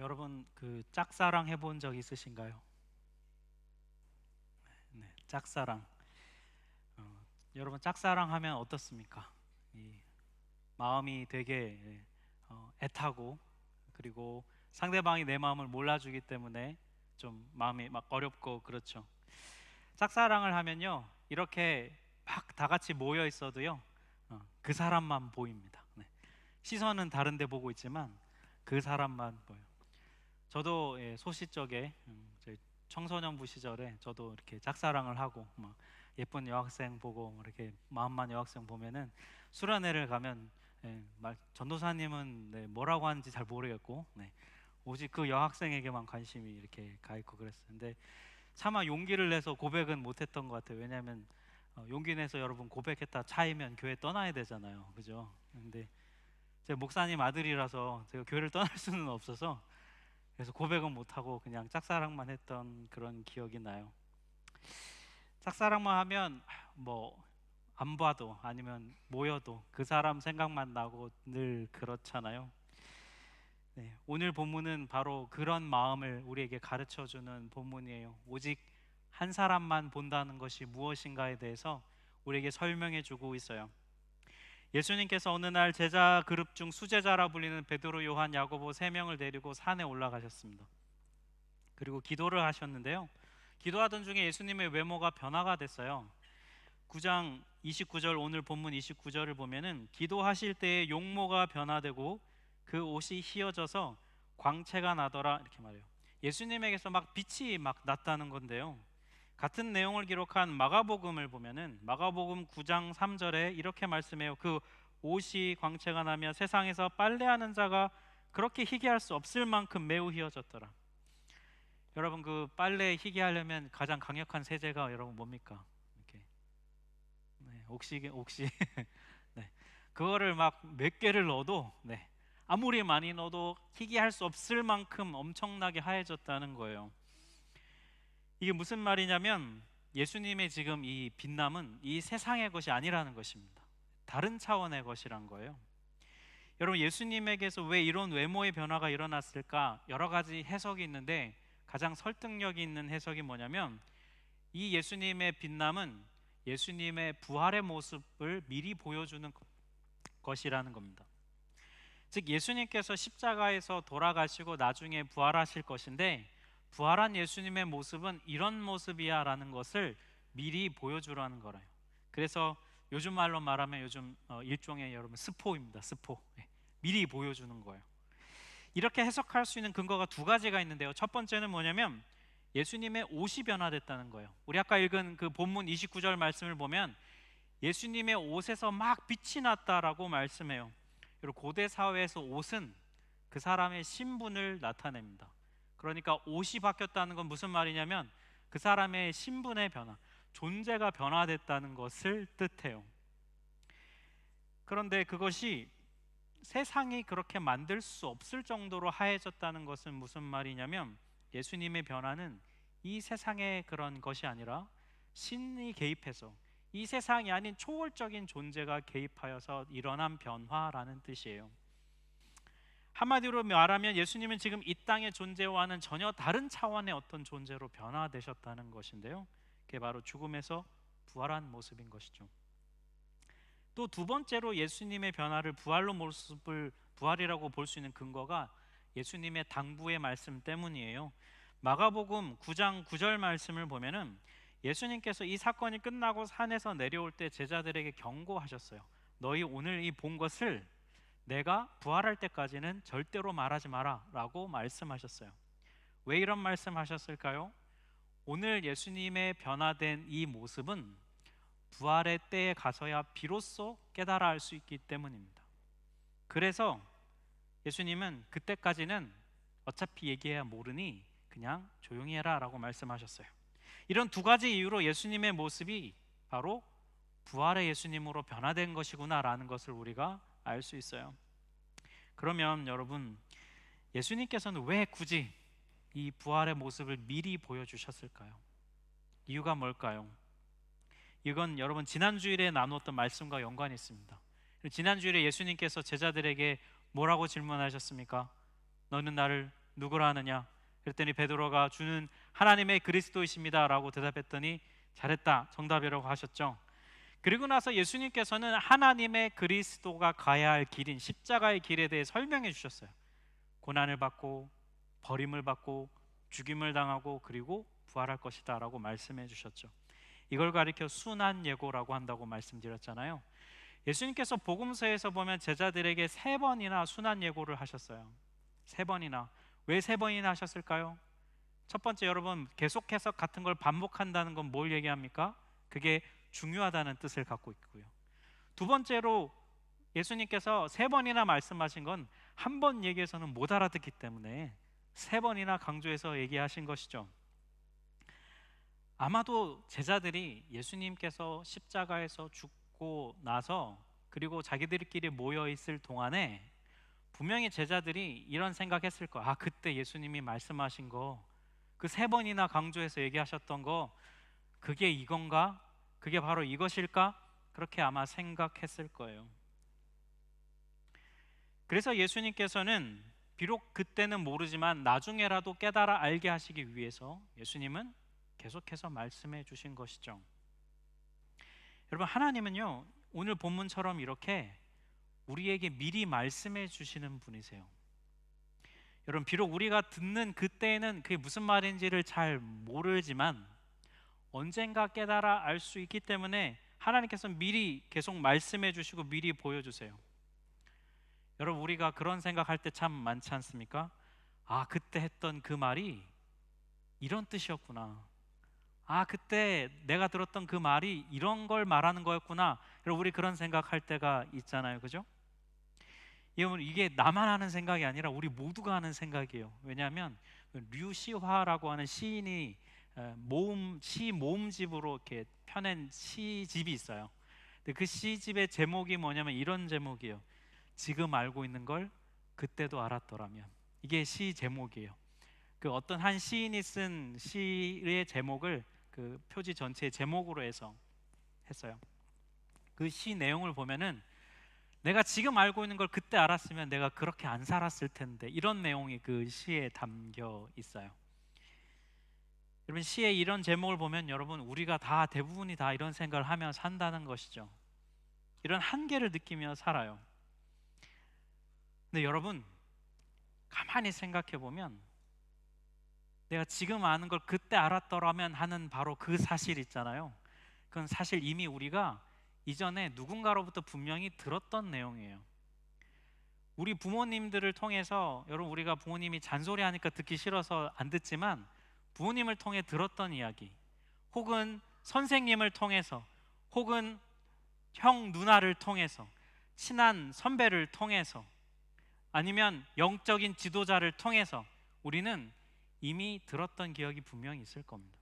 여러분 그 짝사랑 해본 적 있으신가요? 네, 짝사랑. 여러분 짝사랑 하면 어떻습니까? 이 마음이 되게 애타고, 그리고 상대방이 내 마음을 몰라주기 때문에 좀 마음이 막 어렵고 그렇죠. 짝사랑을 하면요, 이렇게 막 다 같이 모여 있어도요, 그 사람만 보입니다. 네. 시선은 다른 데 보고 있지만 그 사람만 보여요. 저도 소시적에 저희 청소년부 시절에 저도 이렇게 짝사랑을 하고 막 예쁜 여학생 보고 이렇게 마음만 여학생 보면은 수련회를 가면, 말 전도사님은 뭐라고 하는지 잘 모르겠고, 오직 그 여학생에게만 관심이 이렇게 가 있고 그랬었는데, 차마 용기를 내서 고백은 못했던 것 같아요. 왜냐하면 용기 내서 여러분 고백했다 차이면 교회 떠나야 되잖아요, 그죠? 근데 제 목사님 아들이라서 제가 교회를 떠날 수는 없어서, 그래서 고백은 못하고 그냥 짝사랑만 했던 그런 기억이 나요. 짝사랑만 하면 뭐 안 봐도, 아니면 모여도 그 사람 생각만 나고 늘 그렇잖아요. 오늘 본문은 바로 그런 마음을 우리에게 가르쳐주는 본문이에요. 오직 한 사람만 본다는 것이 무엇인가에 대해서 우리에게 설명해 주고 있어요. 예수님께서 어느 날 제자 그룹 중 수제자라 불리는 베드로, 요한, 야고보 세 명을 데리고 산에 올라가셨습니다. 그리고 기도를 하셨는데요, 기도하던 중에 예수님의 외모가 변화가 됐어요. 9장 29절, 오늘 본문 29절을 보면은 기도하실 때에 용모가 변화되고 그 옷이 휘어져서 광채가 나더라, 이렇게 말해요. 예수님에게서 막 빛이 막 났다는 건데요, 같은 내용을 기록한 마가복음을 보면은 마가복음 9장 3절에 이렇게 말씀해요. 그 옷이 광채가 나며 세상에서 빨래하는 자가 그렇게 희게할 수 없을 만큼 매우 휘어졌더라. 여러분 그 빨래 희게 하려면 가장 강력한 세제가 여러분 뭡니까? 이렇게 옥시 네. 그거를 막 몇 개를 넣어도, 아무리 많이 넣어도 희게 할 수 없을 만큼 엄청나게 하얘졌다는 거예요. 이게 무슨 말이냐면 예수님의 지금 이 빛남은 이 세상의 것이 아니라는 것입니다. 다른 차원의 것이란 거예요. 여러분 예수님에게서 왜 이런 외모의 변화가 일어났을까? 여러 가지 해석이 있는데 가장 설득력이 있는 해석이 뭐냐면, 이 예수님의 빛남은 예수님의 부활의 모습을 미리 보여주는 것이라는 겁니다. 즉 예수님께서 십자가에서 돌아가시고 나중에 부활하실 것인데, 부활한 예수님의 모습은 이런 모습이야 라는 것을 미리 보여주라는 거래요. 그래서 요즘 말로 말하면 요즘 일종의 여러분 스포입니다. 스포. 미리 보여주는 거예요. 이렇게 해석할 수 있는 근거가 두 가지가 있는데요, 첫 번째는 뭐냐면 예수님의 옷이 변화됐다는 거예요. 우리 아까 읽은 그 본문 29절 말씀을 보면 예수님의 옷에서 막 빛이 났다라고 말씀해요. 그리고 고대 사회에서 옷은 그 사람의 신분을 나타냅니다. 그러니까 옷이 바뀌었다는 건 무슨 말이냐면 그 사람의 신분의 변화, 존재가 변화됐다는 것을 뜻해요. 그런데 그것이 세상이 그렇게 만들 수 없을 정도로 하얘졌다는 것은 무슨 말이냐면, 예수님의 변화는 이 세상의 그런 것이 아니라 신이 개입해서, 이 세상이 아닌 초월적인 존재가 개입하여서 일어난 변화라는 뜻이에요. 한마디로 말하면 예수님은 지금 이 땅의 존재와는 전혀 다른 차원의 어떤 존재로 변화되셨다는 것인데요, 그게 바로 죽음에서 부활한 모습인 것이죠. 또 두 번째로 예수님의 변화를 부활이라고 볼 수 있는 근거가 예수님의 당부의 말씀 때문이에요. 마가복음 9장 9절 말씀을 보면은 예수님께서 이 사건이 끝나고 산에서 내려올 때 제자들에게 경고하셨어요. 너희 오늘 이 본 것을 내가 부활할 때까지는 절대로 말하지 마라 라고 말씀하셨어요. 왜 이런 말씀하셨을까요? 오늘 예수님의 변화된 이 모습은 부활의 때에 가서야 비로소 깨달아 알 수 있기 때문입니다. 그래서 예수님은 그때까지는 어차피 얘기해야 모르니 그냥 조용히 해라 라고 말씀하셨어요. 이런 두 가지 이유로 예수님의 모습이 바로 부활의 예수님으로 변화된 것이구나 라는 것을 우리가 알 수 있어요. 그러면 여러분, 예수님께서는 왜 굳이 이 부활의 모습을 미리 보여주셨을까요? 이유가 뭘까요? 이건 여러분 지난주일에 나누었던 말씀과 연관이 있습니다. 지난주일에 예수님께서 제자들에게 뭐라고 질문하셨습니까? 너는 나를 누구라 하느냐? 그랬더니 베드로가 주는 하나님의 그리스도이십니다라고 대답했더니 잘했다, 정답이라고 하셨죠. 그리고 나서 예수님께서는 하나님의 그리스도가 가야 할 길인 십자가의 길에 대해 설명해 주셨어요. 고난을 받고 버림을 받고 죽임을 당하고 그리고 부활할 것이다 라고 말씀해 주셨죠. 이걸 가리켜 순환 예고라고 한다고 말씀드렸잖아요. 예수님께서 복음서에서 보면 제자들에게 3번이나 순환 예고를 하셨어요. 3번이나. 왜 3번이나 하셨을까요? 첫 번째, 여러분, 계속해서 같은 걸 반복한다는 건 뭘 얘기합니까? 그게 중요하다는 뜻을 갖고 있고요. 두 번째로 예수님께서 3번이나 말씀하신 건 한 번 얘기해서는 못 알아듣기 때문에 3번이나 강조해서 얘기하신 것이죠. 아마도 제자들이 예수님께서 십자가에서 죽고 나서 그리고 자기들끼리 모여 있을 동안에 분명히 제자들이 이런 생각했을 거야. 아, 그때 예수님이 말씀하신 거, 그 3번이나 강조해서 얘기하셨던 거, 그게 이건가? 그게 바로 이것일까? 그렇게 아마 생각했을 거예요. 그래서 예수님께서는 비록 그때는 모르지만 나중에라도 깨달아 알게 하시기 위해서 예수님은 계속해서 말씀해 주신 것이죠. 여러분, 하나님은요, 오늘 본문처럼 이렇게 우리에게 미리 말씀해 주시는 분이세요. 여러분, 비록 우리가 듣는 그때에는 그게 무슨 말인지를 잘 모르지만 언젠가 깨달아 알 수 있기 때문에 하나님께서 미리 계속 말씀해 주시고 미리 보여주세요. 여러분, 우리가 그런 생각할 때 참 많지 않습니까? 아, 그때 했던 그 말이 이런 뜻이었구나. 아, 그때 내가 들었던 그 말이 이런 걸 말하는 거였구나. 여러분, 우리 그런 생각할 때가 있잖아요, 그죠? 이게 나만 하는 생각이 아니라 우리 모두가 하는 생각이에요. 왜냐하면 류시화라고 하는 시인이 시 모음집으로 이렇게 펴낸 시집이 있어요. 근데 그 시집의 제목이 뭐냐면 이런 제목이에요. 지금 알고 있는 걸 그때도 알았더라면. 이게 시 제목이에요. 그 어떤 한 시인이 쓴 시의 제목을 그 표지 전체의 제목으로 해서 했어요. 그 시 내용을 보면은 내가 지금 알고 있는 걸 그때 알았으면 내가 그렇게 안 살았을 텐데, 이런 내용이 그 시에 담겨 있어요. 여러분, 시의 이런 제목을 보면 여러분, 우리가 다 대부분이 다 이런 생각을 하며 산다는 것이죠. 이런 한계를 느끼며 살아요. 근데 여러분, 가만히 생각해 보면 내가 지금 아는 걸 그때 알았더라면 하는 바로 그 사실 있잖아요. 그건 사실 이미 우리가 이전에 누군가로부터 분명히 들었던 내용이에요. 우리 부모님들을 통해서, 여러분, 우리가 부모님이 잔소리하니까 듣기 싫어서 안 듣지만 부모님을 통해 들었던 이야기, 혹은 선생님을 통해서, 혹은 형 누나를 통해서, 친한 선배를 통해서, 아니면 영적인 지도자를 통해서 우리는 이미 들었던 기억이 분명히 있을 겁니다.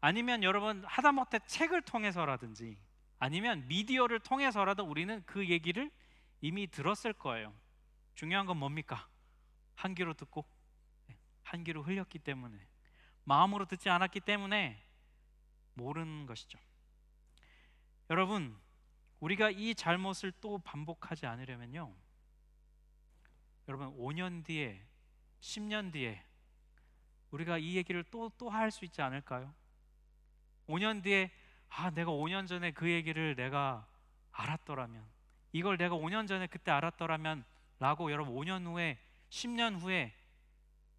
아니면 여러분, 하다못해 책을 통해서라든지 아니면 미디어를 통해서라도 우리는 그 얘기를 이미 들었을 거예요. 중요한 건 뭡니까? 한 귀로 듣고 한 귀로 흘렸기 때문에, 마음으로 듣지 않았기 때문에 모르는 것이죠. 여러분, 우리가 이 잘못을 또 반복하지 않으려면요, 여러분, 5년 뒤에 10년 뒤에 우리가 이 얘기를 또 할 수 있지 않을까요? 5년 뒤에 내가 5년 전에 그 얘기를 내가 알았더라면, 이걸 내가 5년 전에 그때 알았더라면 라고, 여러분, 5년 후에 10년 후에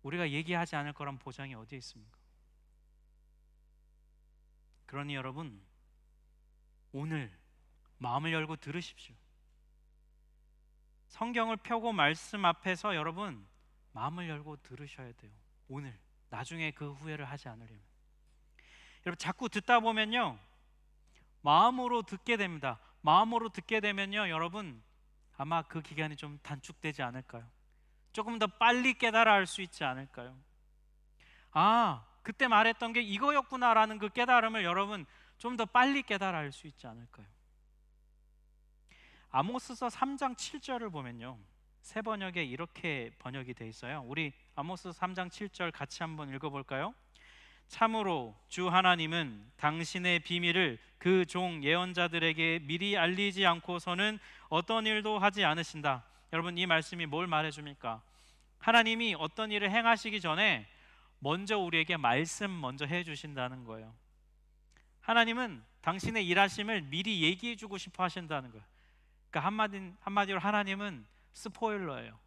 우리가 얘기하지 않을 거란 보장이 어디에 있습니까? 그러니 여러분, 오늘 마음을 열고 들으십시오. 성경을 펴고 말씀 앞에서 여러분 마음을 열고 들으셔야 돼요. 오늘, 나중에 그 후회를 하지 않으려면. 여러분, 자꾸 듣다 보면요, 마음으로 듣게 됩니다. 마음으로 듣게 되면요, 여러분, 아마 그 기간이 좀 단축되지 않을까요? 조금 더 빨리 깨달아 알 수 있지 않을까요? 아, 그때 말했던 게 이거였구나라는 그 깨달음을 여러분 좀 더 빨리 깨달아 알 수 있지 않을까요? 아모스서 3장 7절을 보면요, 새 번역에 이렇게 번역이 돼 있어요. 우리 아모스 3장 7절 같이 한번 읽어볼까요? 참으로 주 하나님은 당신의 비밀을 그 종 예언자들에게 미리 알리지 않고서는 어떤 일도 하지 않으신다. 여러분, 이 말씀이 뭘 말해줍니까? 하나님이 어떤 일을 행하시기 전에 먼저 우리에게 말씀 먼저 해주신다는 거예요. 하나님은 당신의 일하심을 미리 얘기해 주고 싶어 하신다는 거예요. 그러니까 한마디로 하나님은 스포일러예요.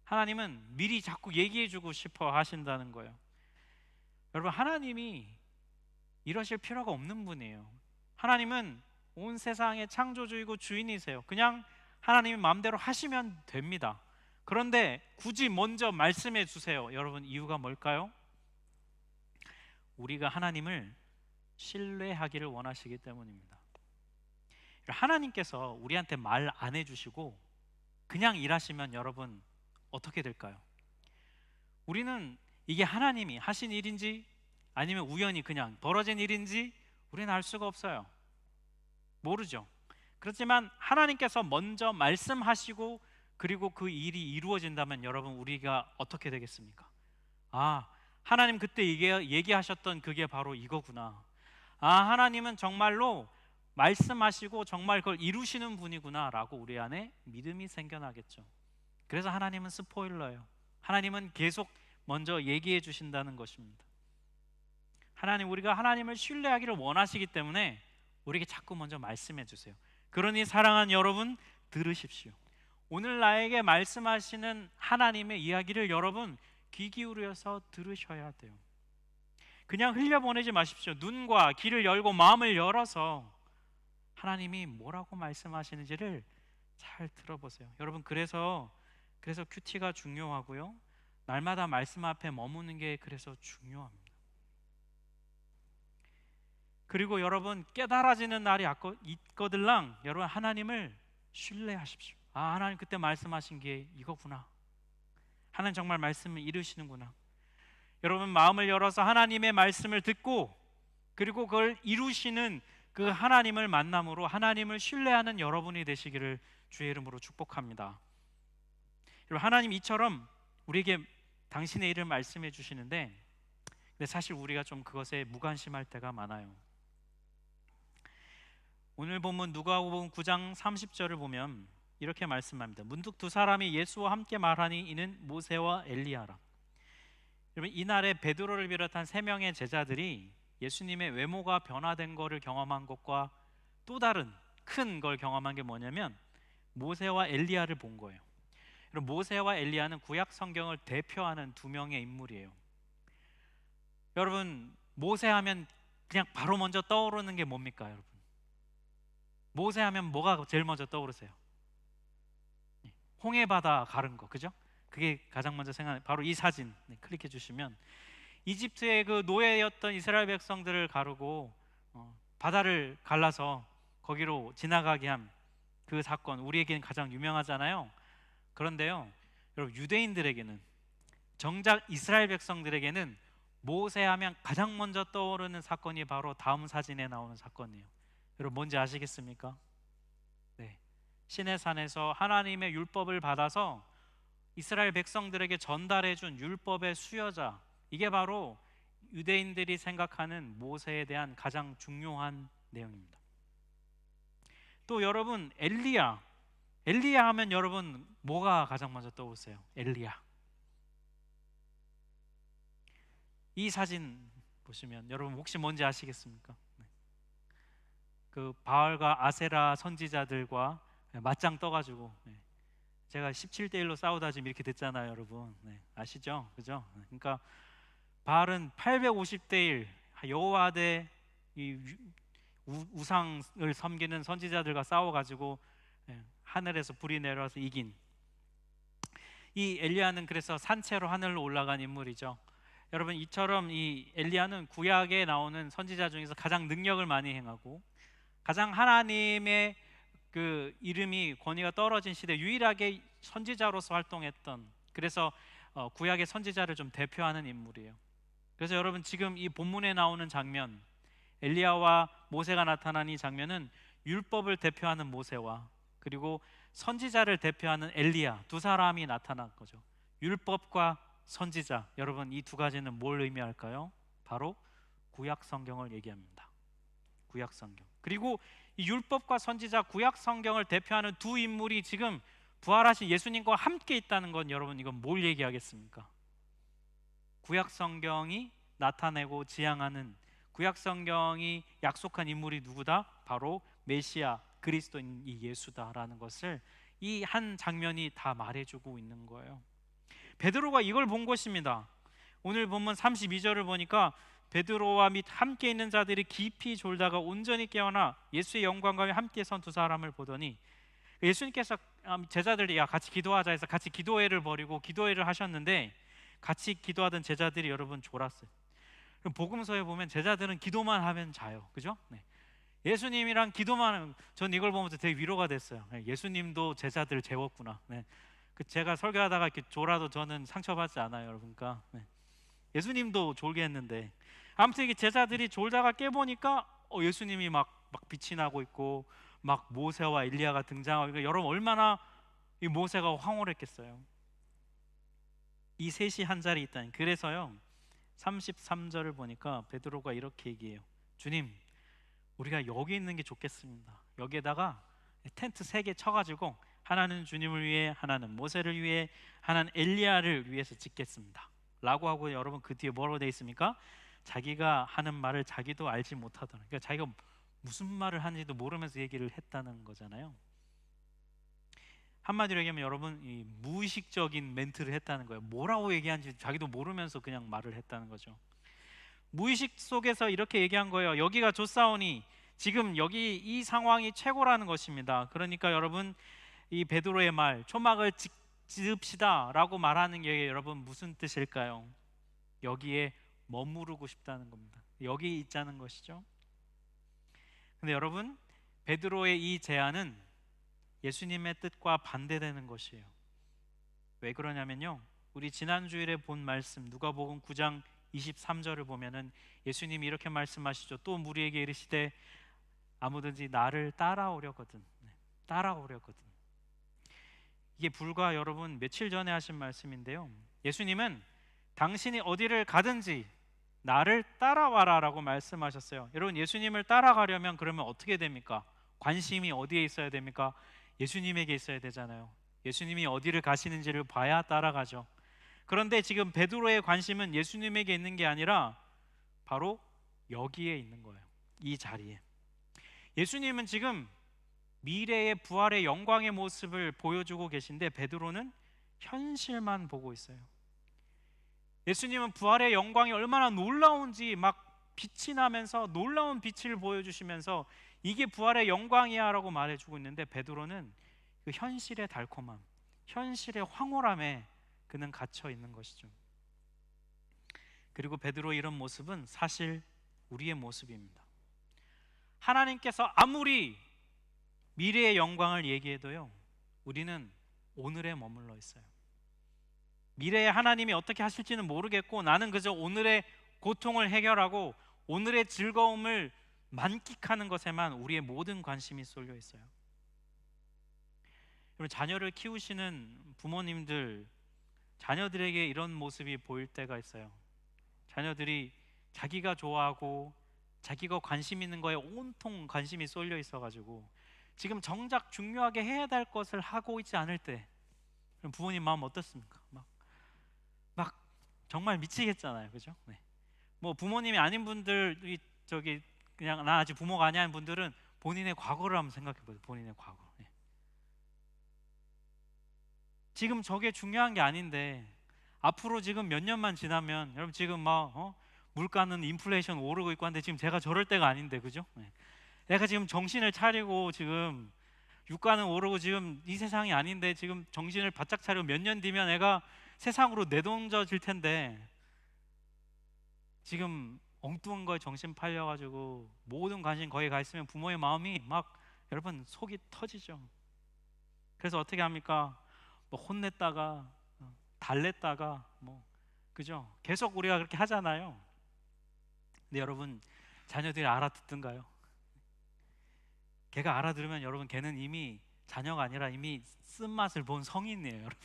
하나님은 미리 자꾸 얘기해 주고 싶어 하신다는 거예요. 여러분, 하나님이 이러실 필요가 없는 분이에요. 하나님은 온 세상의 창조주이고 주인이세요. 그냥 하나님이 마음대로 하시면 됩니다. 그런데 굳이 먼저 말씀해 주세요. 여러분, 이유가 뭘까요? 우리가 하나님을 신뢰하기를 원하시기 때문입니다. 하나님께서 우리한테 말 안 해주시고 그냥 일하시면 여러분 어떻게 될까요? 우리는 이게 하나님이 하신 일인지 아니면 우연히 그냥 벌어진 일인지 우리는 알 수가 없어요. 모르죠. 그렇지만 하나님께서 먼저 말씀하시고 그리고 그 일이 이루어진다면 여러분, 우리가 어떻게 되겠습니까? 아, 하나님 그때 얘기하셨던 그게 바로 이거구나. 아, 하나님은 정말로 말씀하시고 정말 그걸 이루시는 분이구나 라고 우리 안에 믿음이 생겨나겠죠. 그래서 하나님은 스포일러예요. 하나님은 계속 먼저 얘기해 주신다는 것입니다. 우리가 하나님을 신뢰하기를 원하시기 때문에 우리에게 자꾸 먼저 말씀해 주세요. 그러니 사랑하는 여러분, 들으십시오. 오늘 나에게 말씀하시는 하나님의 이야기를 여러분 귀 기울여서 들으셔야 돼요. 그냥 흘려보내지 마십시오. 눈과 귀를 열고 마음을 열어서 하나님이 뭐라고 말씀하시는지를 잘 들어보세요. 여러분, 그래서 큐티가 중요하고요, 날마다 말씀 앞에 머무는 게 그래서 중요합니다. 그리고 여러분, 깨달아지는 날이 있거들랑 여러분 하나님을 신뢰하십시오. 아, 하나님 그때 말씀하신 게 이거구나. 하나님 정말 말씀을 이루시는구나. 여러분, 마음을 열어서 하나님의 말씀을 듣고 그리고 그걸 이루시는 그 하나님을 만남으로 하나님을 신뢰하는 여러분이 되시기를 주의 이름으로 축복합니다. 여러분, 하나님 이처럼 우리에게 당신의 일을 말씀해 주시는데, 근데 사실 우리가 좀 그것에 무관심할 때가 많아요. 오늘 본문 누가복음 9장 30절을 보면 이렇게 말씀합니다. 문득 두 사람이 예수와 함께 말하니 이는 모세와 엘리야라. 여러분, 이날에 베드로를 비롯한 세 명의 제자들이 예수님의 외모가 변화된 것을 경험한 것과 또 다른 큰 걸 경험한 게 뭐냐면 모세와 엘리야를 본 거예요. 여러분, 모세와 엘리야는 구약 성경을 대표하는 두 명의 인물이에요. 여러분, 모세하면 그냥 바로 먼저 떠오르는 게 뭡니까? 여러분, 모세하면 뭐가 제일 먼저 떠오르세요? 홍해바다 가른 거, 그죠? 그게 가장 먼저 바로 이 사진 클릭해 주시면 이집트의 그 노예였던 이스라엘 백성들을 가르고 바다를 갈라서 거기로 지나가게 한 그 사건, 우리에게는 가장 유명하잖아요. 그런데요, 여러분, 유대인들에게는, 정작 이스라엘 백성들에게는 모세하면 가장 먼저 떠오르는 사건이 바로 다음 사진에 나오는 사건이에요. 여러분, 뭔지 아시겠습니까? 네, 시내산에서 하나님의 율법을 받아서 이스라엘 백성들에게 전달해 준 율법의 수여자, 이게 바로 유대인들이 생각하는 모세에 대한 가장 중요한 내용입니다. 또 여러분, 엘리야 하면 여러분 뭐가 가장 먼저 떠오르세요? 엘리야. 이 사진 보시면 여러분 혹시 뭔지 아시겠습니까? 그 바알과 아세라 선지자들과 맞짱 떠가지고 제가 17대 1로 싸우다 지금 이렇게 됐잖아요, 여러분. 아시죠? 그죠? 그러니까 바알은 850대 1 여호와 대 이 우상을 섬기는 선지자들과 싸워가지고 하늘에서 불이 내려와서 이긴 이 엘리야는 그래서 산채로 하늘로 올라간 인물이죠. 여러분, 이처럼 이 엘리야는 구약에 나오는 선지자 중에서 가장 능력을 많이 행하고 가장 하나님의 그 이름이 권위가 떨어진 시대 유일하게 선지자로서 활동했던, 그래서 구약의 선지자를 좀 대표하는 인물이에요. 그래서 여러분, 지금 이 본문에 나오는 장면, 엘리야와 모세가 나타난 이 장면은 율법을 대표하는 모세와 그리고 선지자를 대표하는 엘리야, 두 사람이 나타난 거죠. 율법과 선지자, 여러분, 이 두 가지는 뭘 의미할까요? 바로 구약 성경을 얘기합니다. 구약 성경. 그리고 이 율법과 선지자, 구약 성경을 대표하는 두 인물이 지금 부활하신 예수님과 함께 있다는 건 여러분 이건 뭘 얘기하겠습니까? 구약 성경이 나타내고 지향하는, 구약 성경이 약속한 인물이 누구다? 바로 메시아 그리스도인 이 예수다라는 것을 이 한 장면이 다 말해주고 있는 거예요. 베드로가 이걸 본 것입니다. 오늘 본문 32절을 보니까 베드로와 및 함께 있는 자들이 깊이 졸다가 온전히 깨어나 예수의 영광과 함께 선 두 사람을 보더니, 예수님께서 제자들이 야 같이 기도하자 해서 같이 기도회를 벌이고 기도회를 하셨는데, 같이 기도하던 제자들이 여러분 졸았어요. 그럼 복음서에 보면 제자들은 기도만 하면 자요, 그죠? 네. 예수님이랑 기도만 하면, 전 이걸 보면서 되게 위로가 됐어요. 네, 예수님도 제자들 재웠구나. 네. 제가 설교하다가 이렇게 졸아도 저는 상처받지 않아요, 여러분. 그러니까 네. 예수님도 졸게 했는데, 아무튼 이게 제자들이 졸다가 깨보니까 예수님이 막 빛이 나고 있고 막 모세와 엘리야가 등장하고, 그러니까 여러분 얼마나 이 모세가 황홀했겠어요. 이 셋이 한 자리에 있다니. 그래서요 33절을 보니까 베드로가 이렇게 얘기해요. 주님, 우리가 여기 있는 게 좋겠습니다. 여기에다가 텐트 3개 쳐가지고 하나는 주님을 위해, 하나는 모세를 위해, 하나는 엘리야를 위해서 짓겠습니다 라고 하고, 여러분 그 뒤에 뭐라고 되어 있습니까? 자기가 하는 말을 자기도 알지 못하더라. 그러니까 자기가 무슨 말을 하는지도 모르면서 얘기를 했다는 거잖아요. 한마디로 얘기하면 여러분 이 무의식적인 멘트를 했다는 거예요. 뭐라고 얘기하는지 자기도 모르면서 그냥 말을 했다는 거죠. 무의식 속에서 이렇게 얘기한 거예요. 여기가 좋사오니, 지금 여기 이 상황이 최고라는 것입니다. 그러니까 여러분 이 베드로의 말, 초막을 지읍시다 라고 말하는 게 여러분 무슨 뜻일까요? 여기에 머무르고 싶다는 겁니다. 여기 있자는 것이죠. 근데 여러분 베드로의 이 제안은 예수님의 뜻과 반대되는 것이에요. 왜 그러냐면요, 우리 지난주일에 본 말씀 누가복음 9장 23절을 보면은 예수님이 이렇게 말씀하시죠. 또 무리에게 이르시되 아무든지 나를 따라오려거든, 따라오려거든. 이게 불과 여러분 며칠 전에 하신 말씀인데요, 예수님은 당신이 어디를 가든지 나를 따라와라 라고 말씀하셨어요. 여러분 예수님을 따라가려면 그러면 어떻게 됩니까? 관심이 어디에 있어야 됩니까? 예수님에게 있어야 되잖아요. 예수님이 어디를 가시는지를 봐야 따라가죠. 그런데 지금 베드로의 관심은 예수님에게 있는 게 아니라 바로 여기에 있는 거예요. 이 자리에. 예수님은 지금 미래의 부활의 영광의 모습을 보여주고 계신데 베드로는 현실만 보고 있어요. 예수님은 부활의 영광이 얼마나 놀라운지 막 빛이 나면서 놀라운 빛을 보여주시면서 이게 부활의 영광이야 라고 말해주고 있는데, 베드로는 그 현실의 달콤함, 현실의 황홀함에 그는 갇혀 있는 것이죠. 그리고 베드로의 이런 모습은 사실 우리의 모습입니다. 하나님께서 아무리 미래의 영광을 얘기해도요, 우리는 오늘에 머물러 있어요. 미래에 하나님이 어떻게 하실지는 모르겠고 나는 그저 오늘의 고통을 해결하고 오늘의 즐거움을 만끽하는 것에만 우리의 모든 관심이 쏠려 있어요. 여러분 자녀를 키우시는 부모님들, 자녀들에게 이런 모습이 보일 때가 있어요. 자녀들이 자기가 좋아하고 자기가 관심 있는 거에 온통 관심이 쏠려 있어가지고 지금 정작 중요하게 해야 될 것을 하고 있지 않을 때 부모님 마음 어떻습니까? 막 정말 미치겠잖아요, 그죠? 네. 뭐 부모님이 아닌 분들이 저기 그냥 나 아직 부모가 아니야 하는 분들은 본인의 과거를 한번 생각해보세요. 본인의 과거. 네. 지금 저게 중요한 게 아닌데 앞으로 지금 몇 년만 지나면 여러분 지금 막 물가는 인플레이션 오르고 있고 한데 지금 제가 저럴 때가 아닌데, 그죠? 네. 내가 지금 정신을 차리고 지금 유가는 오르고 지금 이 세상이 아닌데 지금 정신을 바짝 차리고 몇 년 뒤면 애가 세상으로 내던져질 텐데 지금 엉뚱한 거에 정신 팔려가지고 모든 관심 거기에 가 있으면 부모의 마음이 막 여러분 속이 터지죠. 그래서 어떻게 합니까? 뭐 혼냈다가 달랬다가 뭐 그죠? 계속 우리가 그렇게 하잖아요. 근데 여러분 자녀들이 알아듣든가요? 걔가 알아들으면 여러분 걔는 이미 자녀가 아니라 이미 쓴맛을 본 성인이에요, 여러분.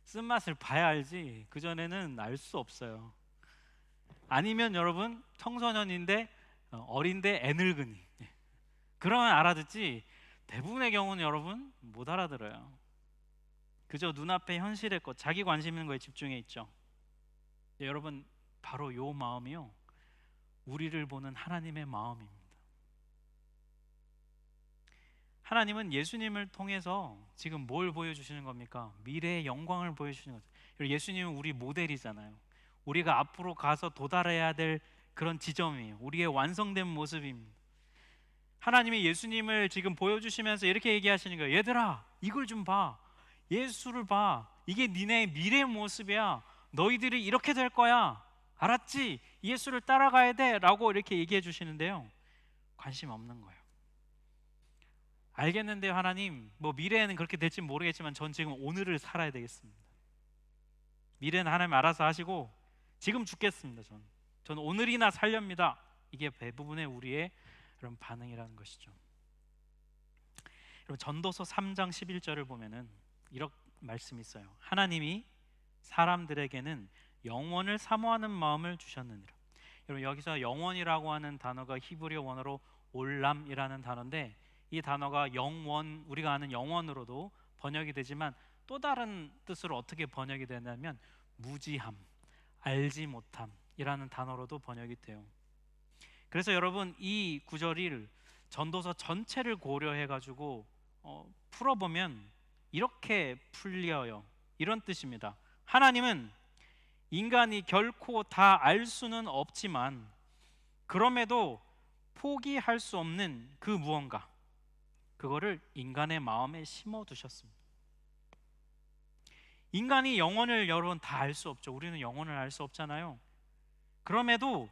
쓴맛을 봐야 알지 그전에는 알 수 없어요. 아니면 여러분 청소년인데 어린데 애늙은이, 그러면 알아듣지 대부분의 경우는 여러분 못 알아들어요. 그저 눈앞의 현실의 것, 자기 관심 있는 거에 집중해 있죠. 여러분, 바로 요 마음이요, 우리를 보는 하나님의 마음입니다. 하나님은 예수님을 통해서 지금 뭘 보여주시는 겁니까? 미래의 영광을 보여주시는 거죠. 예수님은 우리 모델이잖아요. 우리가 앞으로 가서 도달해야 될 그런 지점이에요. 우리의 완성된 모습입니다. 하나님이 예수님을 지금 보여주시면서 이렇게 얘기하시는 거예요. 얘들아, 이걸 좀 봐. 예수를 봐. 이게 니네 미래의 모습이야. 너희들이 이렇게 될 거야. 알았지? 예수를 따라가야 돼 라고 이렇게 얘기해 주시는데요, 관심 없는 거예요. 알겠는데요, 하나님, 뭐 미래에는 그렇게 될지 모르겠지만 전 지금 오늘을 살아야 되겠습니다. 미래는 하나님 알아서 하시고 지금 죽겠습니다. 전 오늘이나 살렵니다. 이게 대부분의 우리의 그런 반응이라는 것이죠. 여러분, 전도서 3장 11절을 보면은 이런 말씀이 있어요. 하나님이 사람들에게는 영원을 사모하는 마음을 주셨느니라. 여러분, 여기서 영원이라고 하는 단어가 히브리어 원어로 올람이라는 단어인데, 이 단어가 영원, 우리가 아는 영원으로도 번역이 되지만 또 다른 뜻으로 어떻게 번역이 되냐면 무지함, 알지 못함이라는 단어로도 번역이 돼요. 그래서 여러분, 이 구절을 전도서 전체를 고려해 가지고 풀어보면 이렇게 풀려요. 이런 뜻입니다. 하나님은 인간이 결코 다 알 수는 없지만 그럼에도 포기할 수 없는 그 무언가, 그거를 인간의 마음에 심어 두셨습니다. 인간이 영혼을 여러분 다 알 수 없죠. 우리는 영혼을 알 수 없잖아요. 그럼에도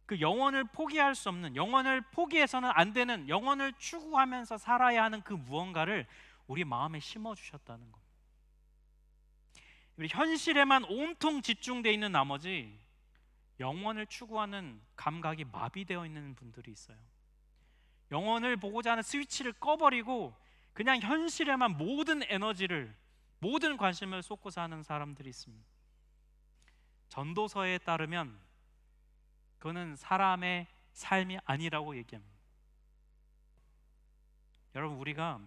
그 영혼을 포기할 수 없는, 영혼을 포기해서는 안 되는, 영혼을 추구하면서 살아야 하는 그 무언가를 우리 마음에 심어 주셨다는 겁니다. 우리 현실에만 온통 집중되어 있는 나머지 영혼을 추구하는 감각이 마비되어 있는 분들이 있어요. 영혼을 보고자 하는 스위치를 꺼버리고 그냥 현실에만 모든 에너지를, 모든 관심을 쏟고 사는 사람들이 있습니다. 전도서에 따르면 그거는 사람의 삶이 아니라고 얘기합니다. 여러분, 우리가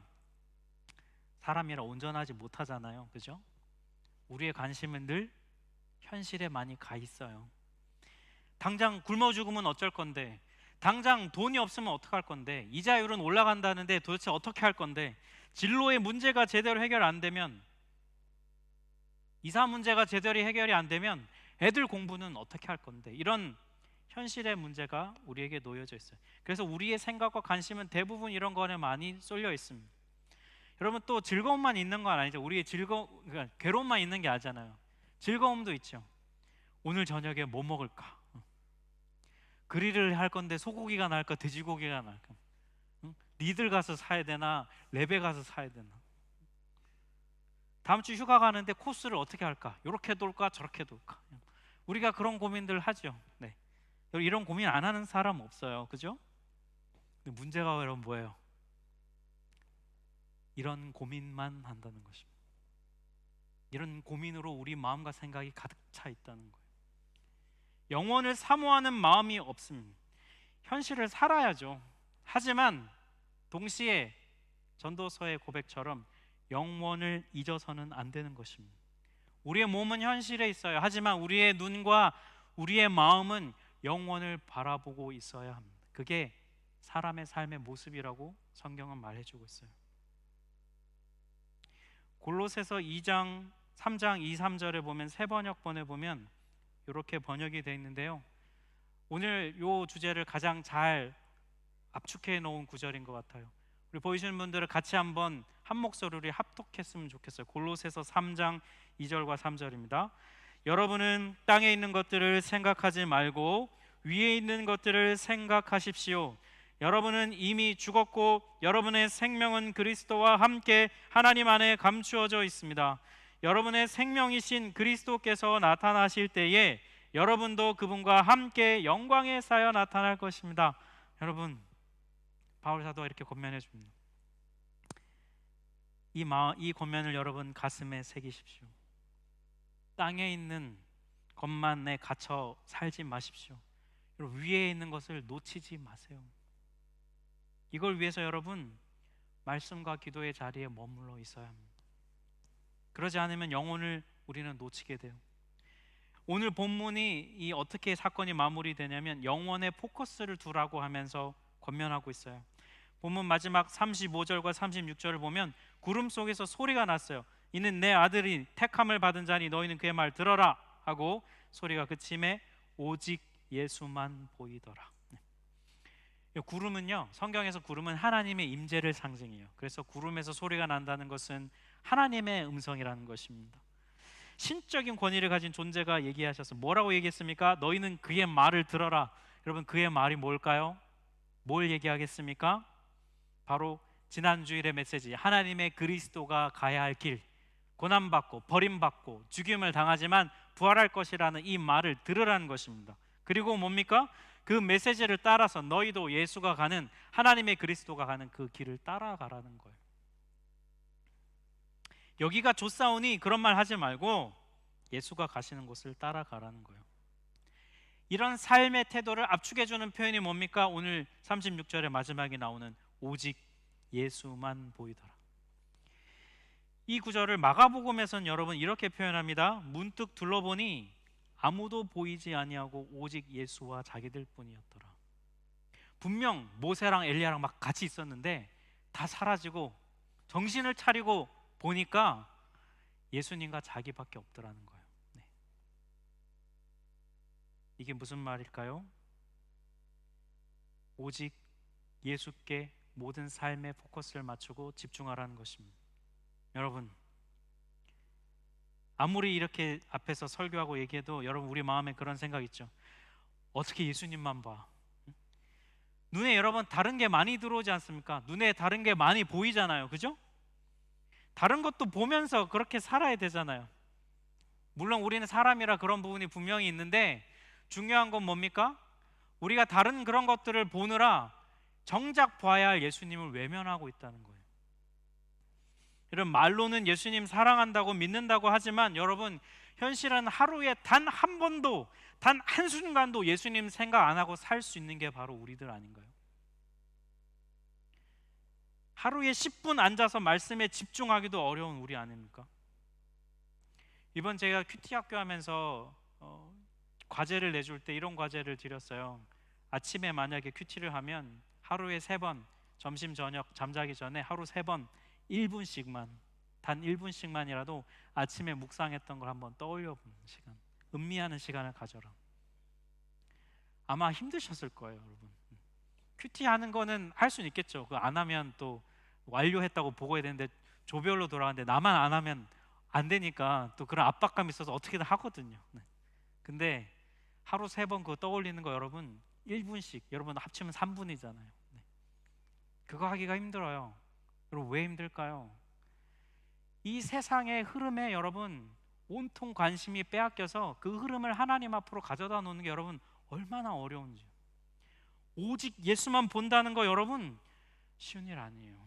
사람이라 온전하지 못하잖아요, 그죠? 우리의 관심은 늘 현실에 많이 가 있어요. 당장 굶어 죽으면 어쩔 건데, 당장 돈이 없으면 어떡할 건데, 이자율은 올라간다는데 도대체 어떻게 할 건데, 진로의 문제가 제대로 해결 안 되면, 이사 문제가 제대로 해결이 안 되면 애들 공부는 어떻게 할 건데, 이런 현실의 문제가 우리에게 놓여져 있어요. 그래서 우리의 생각과 관심은 대부분 이런 거에 많이 쏠려 있습니다. 여러분, 또 즐거움만 있는 건 아니죠. 우리의 그러니까 괴로움만 있는 게 아니잖아요. 즐거움도 있죠. 오늘 저녁에 뭐 먹을까? 그릴을 할 건데 소고기가 나을까, 돼지고기가 나을까? 리들 가서 사야 되나, 랩에 가서 사야 되나? 다음 주 휴가 가는데 코스를 어떻게 할까? 이렇게 돌까, 저렇게 돌까? 우리가 그런 고민들 하죠. 네. 이런 고민 안 하는 사람 없어요, 그죠? 근데 문제가 여러분 뭐예요? 이런 고민만 한다는 것입니다. 이런 고민으로 우리 마음과 생각이 가득 차 있다는 거예요. 영원을 사모하는 마음이 없습니다. 현실을 살아야죠. 하지만 동시에 전도서의 고백처럼 영원을 잊어서는 안 되는 것입니다. 우리의 몸은 현실에 있어요. 하지만 우리의 눈과 우리의 마음은 영원을 바라보고 있어야 합니다. 그게 사람의 삶의 모습이라고 성경은 말해주고 있어요. 골로새서 2장 3장 2, 3절에 보면, 새 번역본에 보면 이렇게 번역이 되어 있는데요, 오늘 이 주제를 가장 잘 압축해 놓은 구절인 것 같아요. 우리 보이시는 분들은 같이 한번 한 목소리로 합독했으면 좋겠어요. 골로새서 3장 2절과 3절입니다. 여러분은 땅에 있는 것들을 생각하지 말고 위에 있는 것들을 생각하십시오. 여러분은 이미 죽었고 여러분의 생명은 그리스도와 함께 하나님 안에 감추어져 있습니다. 여러분의 생명이신 그리스도께서 나타나실 때에 여러분도 그분과 함께 영광에 쌓여 나타날 것입니다. 여러분, 바울 사도가 이렇게 권면해 줍니다. 이 권면을 여러분 가슴에 새기십시오. 땅에 있는 것만에 갇혀 살지 마십시오. 여러분, 위에 있는 것을 놓치지 마세요. 이걸 위해서 여러분 말씀과 기도의 자리에 머물러 있어야 합니다. 그러지 않으면 영혼을 우리는 놓치게 돼요. 오늘 본문이 이 어떻게 사건이 마무리되냐면 영혼에 포커스를 두라고 하면서 권면하고 있어요. 본문 마지막 35절과 36절을 보면 구름 속에서 소리가 났어요. 이는 내 아들이 택함을 받은 자니 너희는 그의 말 들어라 하고 소리가 그침에 오직 예수만 보이더라. 구름은요, 성경에서 구름은 하나님의 임재를 상징해요. 그래서 구름에서 소리가 난다는 것은 하나님의 음성이라는 것입니다. 신적인 권위를 가진 존재가 얘기하셔서 뭐라고 얘기했습니까? 너희는 그의 말을 들어라. 여러분, 그의 말이 뭘까요? 뭘 얘기하겠습니까? 바로 지난 주일의 메시지, 하나님의 그리스도가 가야 할 길, 고난받고 버림받고 죽임을 당하지만 부활할 것이라는 이 말을 들으라는 것입니다. 그리고 뭡니까? 그 메시지를 따라서 너희도 예수가 가는, 하나님의 그리스도가 가는 그 길을 따라가라는 거예요. 여기가 좁사오니 그런 말 하지 말고 예수가 가시는 곳을 따라가라는 거예요. 이런 삶의 태도를 압축해주는 표현이 뭡니까? 오늘 36절의 마지막에 나오는 오직 예수만 보이더라. 이 구절을 마가복음에서는 여러분 이렇게 표현합니다. 문득 둘러보니 아무도 보이지 아니하고 오직 예수와 자기들 뿐이었더라. 분명 모세랑 엘리야랑 막 같이 있었는데 다 사라지고 정신을 차리고 보니까 예수님과 자기밖에 없더라는 거예요. 네. 이게 무슨 말일까요? 오직 예수께 모든 삶의 포커스를 맞추고 집중하라는 것입니다. 여러분, 아무리 이렇게 앞에서 설교하고 얘기해도 여러분 우리 마음에 그런 생각 있죠. 어떻게 예수님만 봐? 눈에 여러분 다른 게 많이 들어오지 않습니까? 눈에 다른 게 많이 보이잖아요. 그죠? 다른 것도 보면서 그렇게 살아야 되잖아요. 물론 우리는 사람이라 그런 부분이 분명히 있는데 중요한 건 뭡니까? 우리가 다른 그런 것들을 보느라 정작 봐야 할 예수님을 외면하고 있다는 거예요. 여러분, 말로는 예수님 사랑한다고 믿는다고 하지만 여러분, 현실은 하루에 단 한 번도, 단 한순간도 예수님 생각 안 하고 살 수 있는 게 바로 우리들 아닌가요? 하루에 10분 앉아서 말씀에 집중하기도 어려운 우리 아닙니까? 이번 제가 큐티 학교 하면서 과제를 내줄 때 이런 과제를 드렸어요. 아침에 만약에 큐티를 하면 하루에 3번, 점심 저녁 잠자기 전에 하루 3번 1분씩만, 단 1분씩만이라도 아침에 묵상했던 걸 한번 떠올려 보는 시간, 음미하는 시간을 가져라. 아마 힘드셨을 거예요, 여러분. 큐티 하는 거는 할 수는 있겠죠. 그거 안 하면 또 완료했다고 보고해야 되는데 조별로 돌아가는데 나만 안 하면 안 되니까 또 그런 압박감이 있어서 어떻게든 하거든요. 네. 근데 하루 3번 그거 떠올리는 거 여러분 1분씩, 여러분 합치면 3분이잖아요. 네. 그거 하기가 힘들어요. 여러분 왜 힘들까요? 이 세상의 흐름에 여러분 온통 관심이 빼앗겨서 그 흐름을 하나님 앞으로 가져다 놓는 게 여러분 얼마나 어려운지. 오직 예수만 본다는 거 여러분 쉬운 일 아니에요.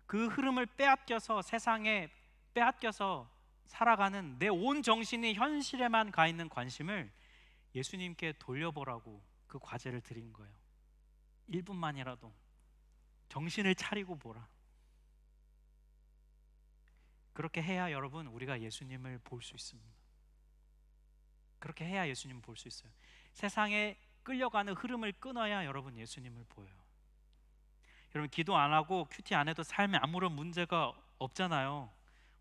그 흐름을 빼앗겨서 세상에 빼앗겨서 살아가는 내 온 정신이 현실에만 가 있는 관심을 예수님께 돌려보라고 그 과제를 드린 거예요. 1분만이라도 정신을 차리고 보라. 그렇게 해야 여러분 우리가 예수님을 볼 수 있습니다. 그렇게 해야 예수님을 볼 수 있어요. 세상에 끌려가는 흐름을 끊어야 여러분 예수님을 보여요. 여러분 기도 안 하고 큐티 안 해도 삶에 아무런 문제가 없잖아요.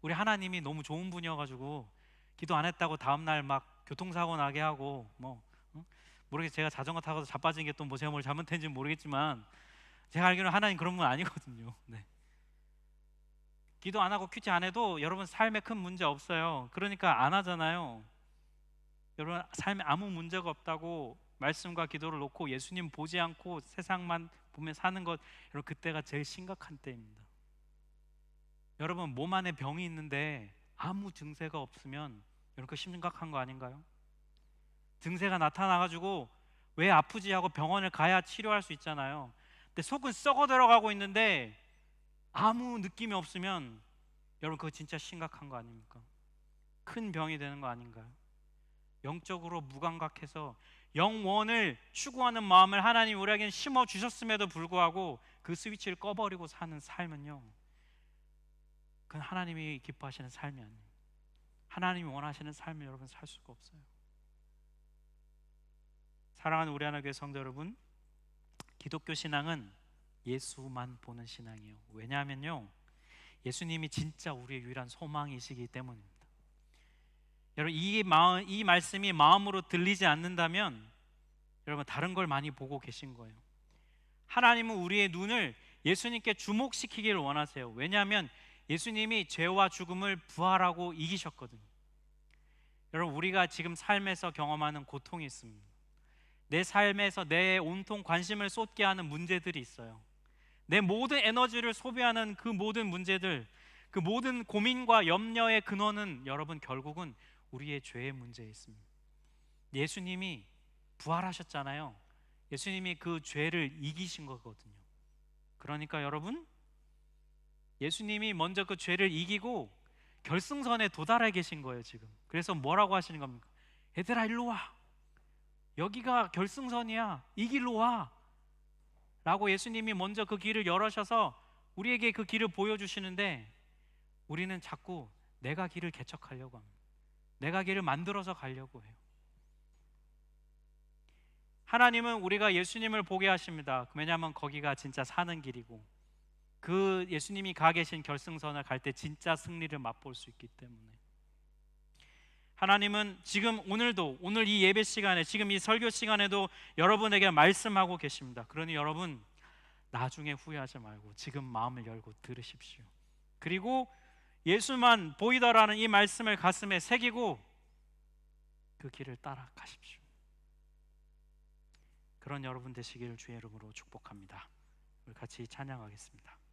우리 하나님이 너무 좋은 분이어가지고 기도 안 했다고 다음날 막 교통사고 나게 하고 모르겠어요. 제가 자전거 타고서 자빠진 게 또 뭐 제가 뭘 잘못했는지 모르겠지만 제가 알기로는 하나님 그런 분 아니거든요. 네. 기도 안 하고 큐티 안 해도 여러분 삶에 큰 문제 없어요. 그러니까 안 하잖아요. 여러분 삶에 아무 문제가 없다고 말씀과 기도를 놓고 예수님 보지 않고 세상만 보며 사는 것, 여러분 그때가 제일 심각한 때입니다. 여러분 몸 안에 병이 있는데 아무 증세가 없으면 여러분 그 심각한 거 아닌가요? 증세가 나타나가지고 왜 아프지 하고 병원을 가야 치료할 수 있잖아요. 근데 속은 썩어 들어가고 있는데 아무 느낌이 없으면 여러분 그거 진짜 심각한 거 아닙니까? 큰 병이 되는 거 아닌가요? 영적으로 무감각해서 영원을 추구하는 마음을 하나님 우리에게 심어 주셨음에도 불구하고 그 스위치를 꺼버리고 사는 삶은요 그건 하나님이 기뻐하시는 삶이 아니에요. 하나님이 원하시는 삶을 여러분 살 수가 없어요. 사랑하는 우리 하나교회 성도 여러분, 기독교 신앙은 예수만 보는 신앙이에요. 왜냐하면요, 예수님이 진짜 우리의 유일한 소망이시기 때문입니다. 여러분, 이 말씀이 마음으로 들리지 않는다면 여러분 다른 걸 많이 보고 계신 거예요. 하나님은 우리의 눈을 예수님께 주목시키기를 원하세요. 왜냐하면 예수님이 죄와 죽음을 부활하고 이기셨거든요. 여러분, 우리가 지금 삶에서 경험하는 고통이 있습니다. 내 삶에서 내 온통 관심을 쏟게 하는 문제들이 있어요. 내 모든 에너지를 소비하는 그 모든 문제들, 그 모든 고민과 염려의 근원은 여러분 결국은 우리의 죄의 문제에 있습니다. 예수님이 부활하셨잖아요. 예수님이 그 죄를 이기신 거거든요. 그러니까 여러분, 예수님이 먼저 그 죄를 이기고 결승선에 도달해 계신 거예요 지금. 그래서 뭐라고 하시는 겁니까? 얘들아 일로 와, 여기가 결승선이야, 이 길로 와 라고 예수님이 먼저 그 길을 열으셔서 우리에게 그 길을 보여주시는데, 우리는 자꾸 내가 길을 개척하려고 합니다. 내가 길을 만들어서 가려고 해요. 하나님은 우리가 예수님을 보게 하십니다. 왜냐하면 거기가 진짜 사는 길이고, 그 예수님이 가 계신 결승선을 갈 때 진짜 승리를 맛볼 수 있기 때문에, 하나님은 지금 오늘도, 오늘 이 예배 시간에, 지금 이 설교 시간에도 여러분에게 말씀하고 계십니다. 그러니 여러분, 나중에 후회하지 말고 지금 마음을 열고 들으십시오. 그리고 예수만 보이더라는 이 말씀을 가슴에 새기고 그 길을 따라가십시오. 그런 여러분 되시기를 주의 이름으로 축복합니다. 우리 같이 찬양하겠습니다.